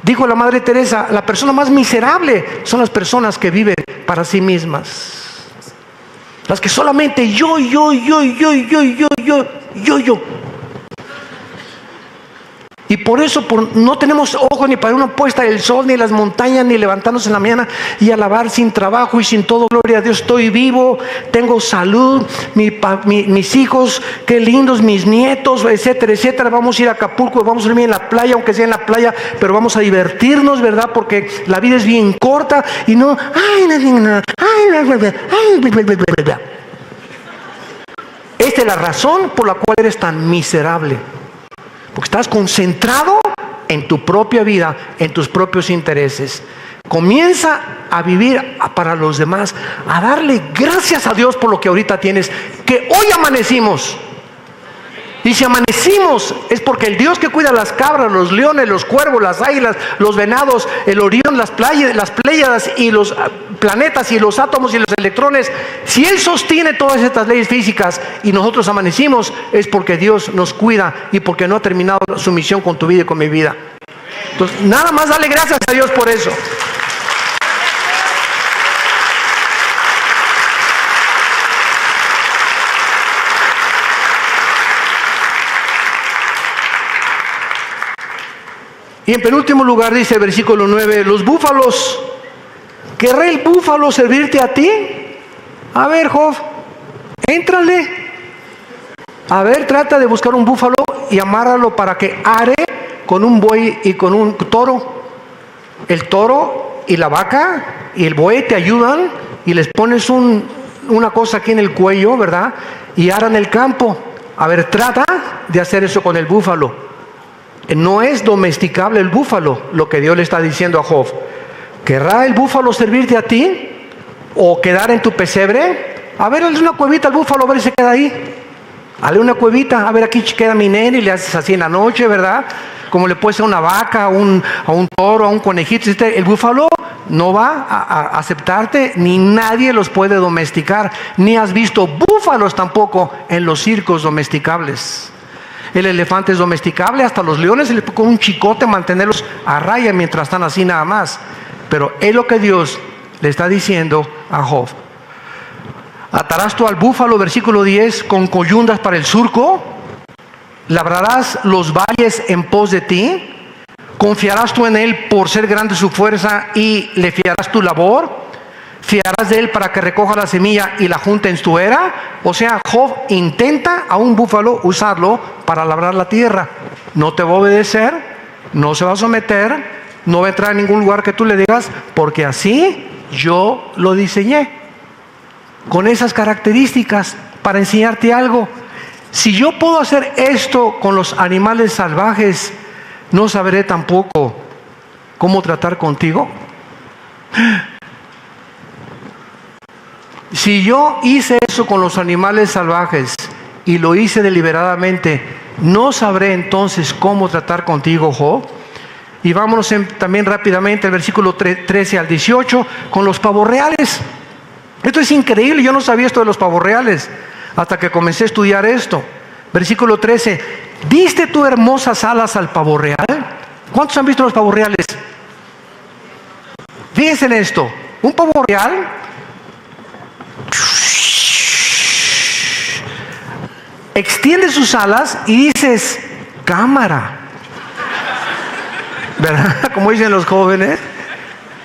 Dijo la Madre Teresa: la persona más miserable son las personas que viven para sí mismas, las que solamente yo. Y por eso no tenemos ojos ni para una puesta del sol, ni las montañas, ni levantarnos en la mañana y alabar sin trabajo y sin todo. Gloria a Dios, estoy vivo, tengo salud, mis hijos, qué lindos, mis nietos, etcétera, etcétera. Vamos a ir a Acapulco, vamos a dormir en la playa, aunque sea en la playa, pero vamos a divertirnos, ¿verdad? Porque la vida es bien corta y no... Esta es la razón por la cual eres tan miserable. Porque estás concentrado en tu propia vida, en tus propios intereses. Comienza a vivir para los demás, a darle gracias a Dios por lo que ahorita tienes, que hoy amanecimos. Y si amanecimos es porque el Dios que cuida las cabras, los leones, los cuervos, las águilas, los venados, el Orión, las Pléyades y los planetas y los átomos y los electrones, si Él sostiene todas estas leyes físicas y nosotros amanecimos, es porque Dios nos cuida y porque no ha terminado su misión con tu vida y con mi vida. Entonces, nada más dale gracias a Dios por eso. Y en penúltimo lugar dice el versículo 9, los búfalos, ¿querrá el búfalo servirte a ti? A ver, Job, éntrale. A ver, trata de buscar un búfalo y amárralo para que are con un buey y con un toro. El toro y la vaca y el buey te ayudan y les pones una cosa aquí en el cuello, ¿verdad? Y aran el campo. A ver, trata de hacer eso con el búfalo. No es domesticable el búfalo, lo que Dios le está diciendo a Job. ¿Querrá el búfalo servirte a ti? ¿O quedar en tu pesebre? A ver, hazle una cuevita al búfalo, a ver si se queda ahí. Hazle una cuevita, a ver, aquí queda mi nene, y le haces así en la noche, ¿verdad? Como le puedes a una vaca, a un toro, a un conejito. El búfalo no va a aceptarte, ni nadie los puede domesticar. Ni has visto búfalos tampoco en los circos domesticables. El elefante es domesticable, hasta los leones se les pone con un chicote mantenerlos a raya mientras están así nada más. Pero es lo que Dios le está diciendo a Job. Atarás tú al búfalo, versículo 10, con coyundas para el surco. Labrarás los valles en pos de ti. Confiarás tú en él por ser grande su fuerza y le fiarás tu labor. Fiarás de él para que recoja la semilla y la junte en tu era. O sea, Job intenta a un búfalo usarlo para labrar la tierra. No te va a obedecer, no se va a someter, no va a entrar en ningún lugar que tú le digas, porque así yo lo diseñé. Con esas características, para enseñarte algo. Si yo puedo hacer esto con los animales salvajes, ¿no sabré tampoco cómo tratar contigo? Si yo hice eso con los animales salvajes y lo hice deliberadamente, ¿no sabré entonces cómo tratar contigo, Job? Y vámonos también rápidamente al versículo 13 al 18 con los pavos reales. Esto es increíble, yo no sabía esto de los pavos reales hasta que comencé a estudiar esto. Versículo 13, ¿diste tú hermosas alas al pavo real? ¿Cuántos han visto los pavos reales? Fíjense en esto, un pavo real extiende sus alas y dices, cámara, ¿verdad? Como dicen los jóvenes.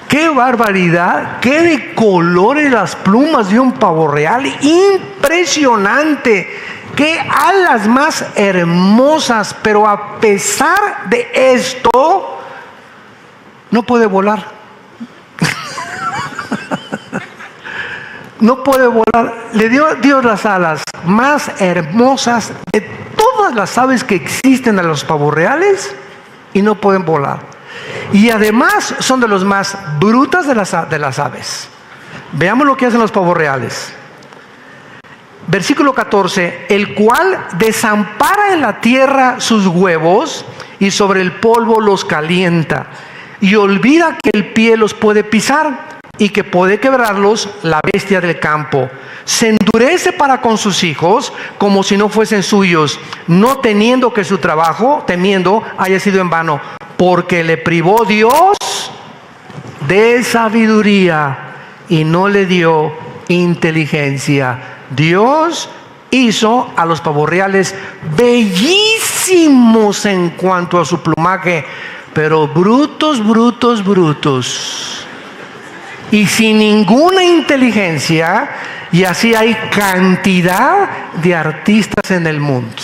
¡Qué barbaridad! ¡Qué de colores las plumas de un pavo real! ¡Impresionante! ¡Qué alas más hermosas! Pero a pesar de esto, no puede volar. No puede volar. Le dio Dios las alas más hermosas de todas las aves que existen a los pavos reales y no pueden volar. Y además son de los más brutas de las aves. Veamos lo que hacen los pavos reales. Versículo 14, el cual desampara en la tierra sus huevos y sobre el polvo los calienta y olvida que el pie los puede pisar y que puede quebrarlos la bestia del campo. Se endurece para con sus hijos como si no fuesen suyos, no teniendo que su trabajo, temiendo, haya sido en vano, porque le privó Dios de sabiduría y no le dio inteligencia. Dios hizo a los pavos reales bellísimos bellísimos en cuanto a su plumaje, pero brutos, brutos, brutos. Y sin ninguna inteligencia, y así hay cantidad de artistas en el mundo.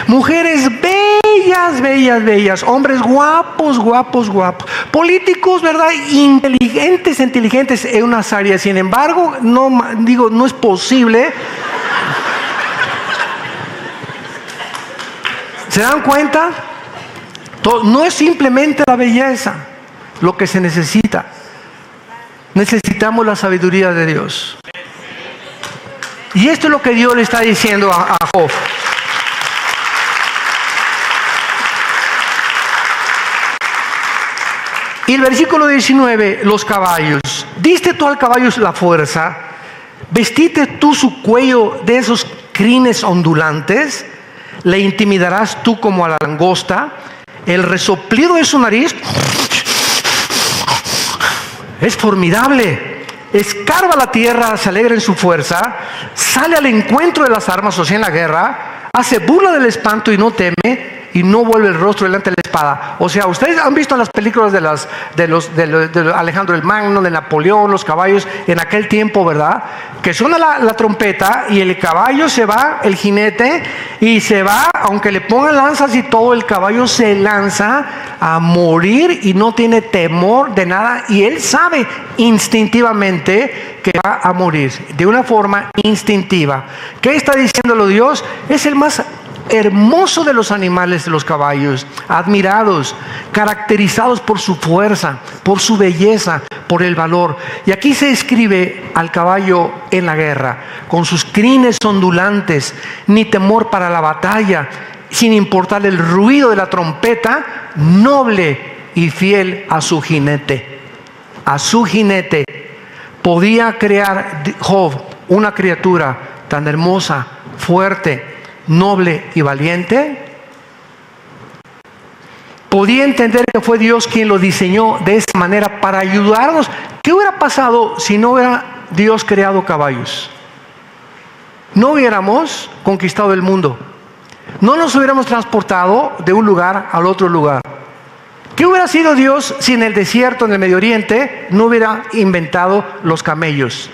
Mujeres bellas, bellas, bellas. Hombres guapos, guapos, guapos. Políticos, ¿verdad? Inteligentes, inteligentes en unas áreas. Sin embargo, no es posible. ¿Se dan cuenta? No es simplemente la belleza lo que se necesita. Necesitamos la sabiduría de Dios. Y esto es lo que Dios le está diciendo a Job. Y el versículo 19, los caballos. Diste tú al caballo la fuerza, vestiste tú su cuello de esos crines ondulantes, le intimidarás tú como a la langosta, el resoplido de su nariz es formidable, escarba la tierra, se alegra en su fuerza, sale al encuentro de las armas, o sea, en la guerra, hace burla del espanto y no teme, y no vuelve el rostro delante de la espada. O sea, ustedes han visto las películas de Alejandro el Magno, de Napoleón, los caballos en aquel tiempo, ¿verdad? Que suena la trompeta y el caballo se va, el jinete, y se va, aunque le pongan lanzas y todo, el caballo se lanza a morir y no tiene temor de nada, y él sabe instintivamente que va a morir, de una forma instintiva. ¿Qué está diciéndolo Dios? Es el más hermoso de los animales, de los caballos, admirados, caracterizados por su fuerza, por su belleza, por el valor. Y aquí se describe al caballo en la guerra, con sus crines ondulantes, ni temor para la batalla, sin importar el ruido de la trompeta, noble y fiel a su jinete. A su jinete. Podía crear Job una criatura tan hermosa, fuerte, noble y valiente. Podía entender que fue Dios quien lo diseñó de esa manera para ayudarnos. ¿Qué hubiera pasado si no hubiera Dios creado caballos? No hubiéramos conquistado el mundo. No nos hubiéramos transportado de un lugar al otro lugar. ¿Qué hubiera sido Dios si en el desierto, en el Medio Oriente, no hubiera inventado los camellos?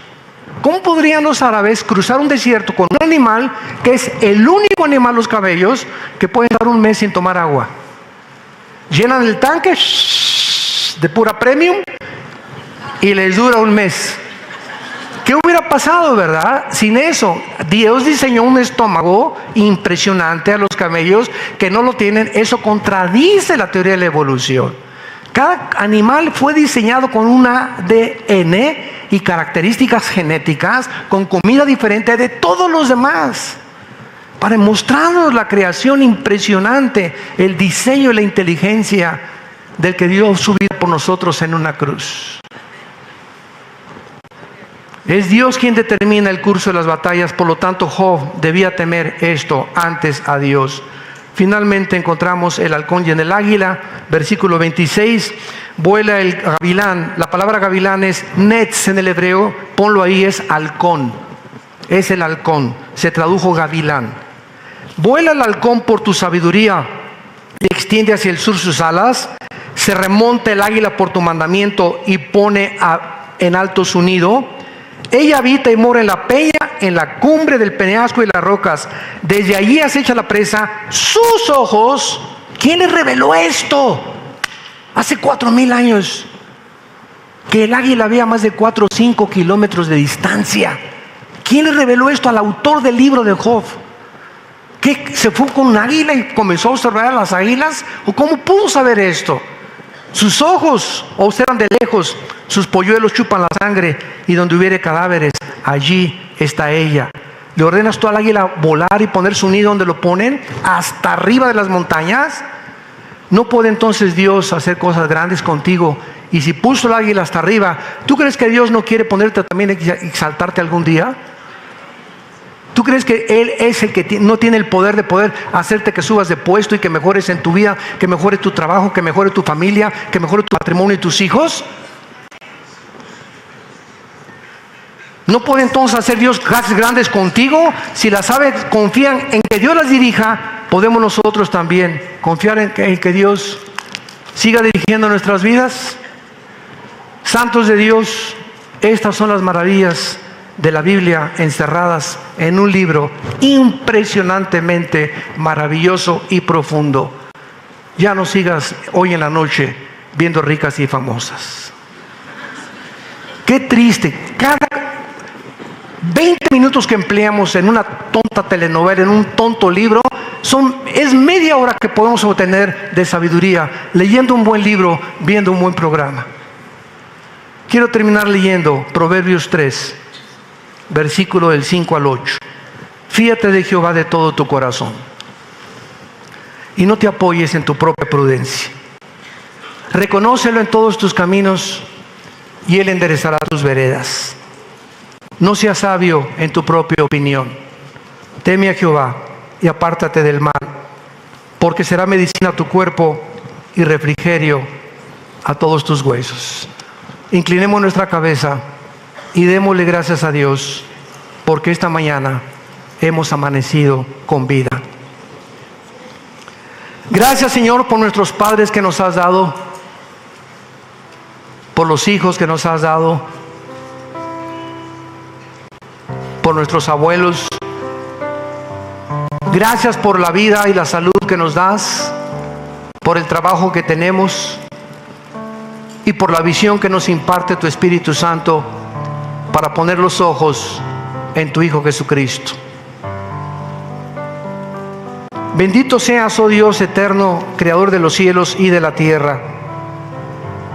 ¿Cómo podrían los árabes cruzar un desierto con un animal que es el único animal, los camellos, que puede estar un mes sin tomar agua? Llenan el tanque de pura premium y les dura un mes. ¿Qué hubiera pasado, verdad? Sin eso, Dios diseñó un estómago impresionante a los camellos que no lo tienen. Eso contradice la teoría de la evolución. Cada animal fue diseñado con un ADN y características genéticas, con comida diferente de todos los demás, para mostrarnos la creación impresionante, el diseño y la inteligencia del que dio su vida por nosotros en una cruz. Es Dios quien determina el curso de las batallas, por lo tanto Job debía temer esto antes a Dios. Finalmente encontramos el halcón y en el águila, versículo 26, vuela el gavilán. La palabra gavilán es netz en el hebreo, ponlo ahí, es halcón, es el halcón, se tradujo gavilán. Vuela el halcón por tu sabiduría, y extiende hacia el sur sus alas, se remonta el águila por tu mandamiento y pone en alto su nido. Ella habita y mora en la peña, en la cumbre del peñasco y las rocas. Desde allí acecha la presa. Sus ojos, ¿quién les reveló esto? Hace 4,000 años, que el águila había más de 4 o 5 kilómetros de distancia. ¿Quién le reveló esto al autor del libro de Job? ¿Qué, se fue con un águila y comenzó a observar a las águilas? ¿O cómo pudo saber esto? Sus ojos observan de lejos, sus polluelos chupan la sangre, y donde hubiere cadáveres, allí está ella. ¿Le ordenas tú al águila volar y poner su nido donde lo ponen? Hasta arriba de las montañas. ¿No puede entonces Dios hacer cosas grandes contigo? Y si puso el águila hasta arriba, ¿tú crees que Dios no quiere ponerte también y exaltarte algún día? ¿Tú crees que Él es el que no tiene el poder de poder hacerte que subas de puesto y que mejores en tu vida, que mejore tu trabajo, que mejore tu familia, que mejore tu patrimonio y tus hijos? ¿No puede entonces hacer Dios cosas grandes contigo? Si las aves confían en que Dios las dirija, ¿podemos nosotros también confiar en que Dios siga dirigiendo nuestras vidas? Santos de Dios, estas son las maravillas de la Biblia encerradas en un libro impresionantemente maravilloso y profundo. Ya no sigas hoy en la noche viendo Ricas y Famosas. Qué triste. Cada 20 minutos que empleamos en una tonta telenovela, en un tonto libro, es media hora que podemos obtener de sabiduría leyendo un buen libro, viendo un buen programa. Quiero terminar leyendo Proverbios 3, versículo del 5 al 8. Fíate de Jehová de todo tu corazón y no te apoyes en tu propia prudencia. Reconócelo en todos tus caminos y Él enderezará tus veredas. No seas sabio en tu propia opinión. Teme a Jehová y apártate del mal, porque será medicina a tu cuerpo y refrigerio a todos tus huesos. Inclinemos nuestra cabeza y démosle gracias a Dios, porque esta mañana hemos amanecido con vida. Gracias, Señor, por nuestros padres que nos has dado, por los hijos que nos has dado, por nuestros abuelos. Gracias por la vida y la salud que nos das, por el trabajo que tenemos y por la visión que nos imparte tu Espíritu Santo para poner los ojos en tu Hijo Jesucristo. Bendito seas, oh Dios eterno, creador de los cielos y de la tierra.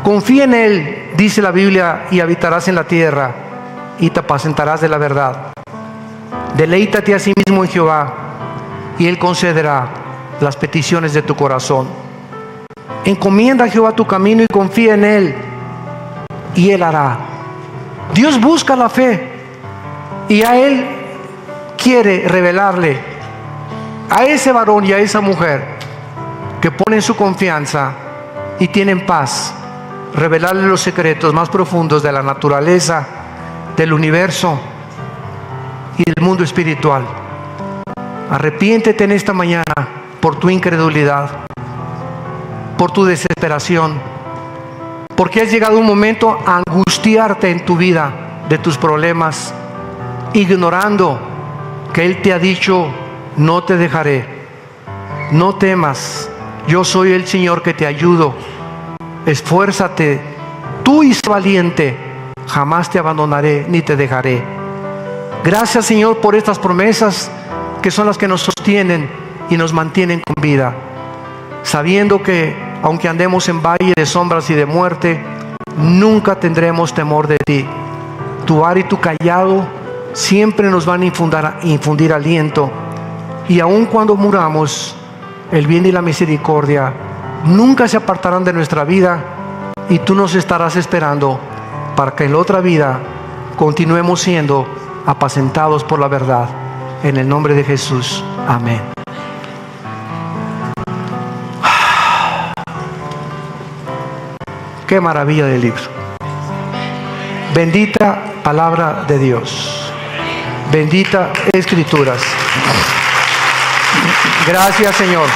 Confía en Él, dice la Biblia, y habitarás en la tierra y te apacentarás de la verdad. Deleítate a sí mismo en Jehová y Él concederá las peticiones de tu corazón. Encomienda a Jehová tu camino y confía en Él y Él hará. Dios busca la fe y a Él quiere revelarle a ese varón y a esa mujer que ponen su confianza y tienen paz, revelarle los secretos más profundos de la naturaleza, del universo y del mundo espiritual. Arrepiéntete en esta mañana por tu incredulidad, por tu desesperación, porque has llegado un momento a angustiarte en tu vida de tus problemas, ignorando que Él te ha dicho: no te dejaré, no temas, yo soy el Señor que te ayudo, esfuérzate, tú y sé valiente, jamás te abandonaré ni te dejaré. Gracias, Señor, por estas promesas que son las que nos sostienen y nos mantienen con vida, sabiendo que aunque andemos en valle de sombras y de muerte, nunca tendremos temor de ti. Tu vara y tu cayado siempre nos van a infundir aliento, y aun cuando muramos, el bien y la misericordia nunca se apartarán de nuestra vida, y tú nos estarás esperando para que en la otra vida continuemos siendo apacentados por la verdad. En el nombre de Jesús, amén. Qué maravilla de libro. Bendita palabra de Dios. Bendita Escrituras. Gracias, Señor.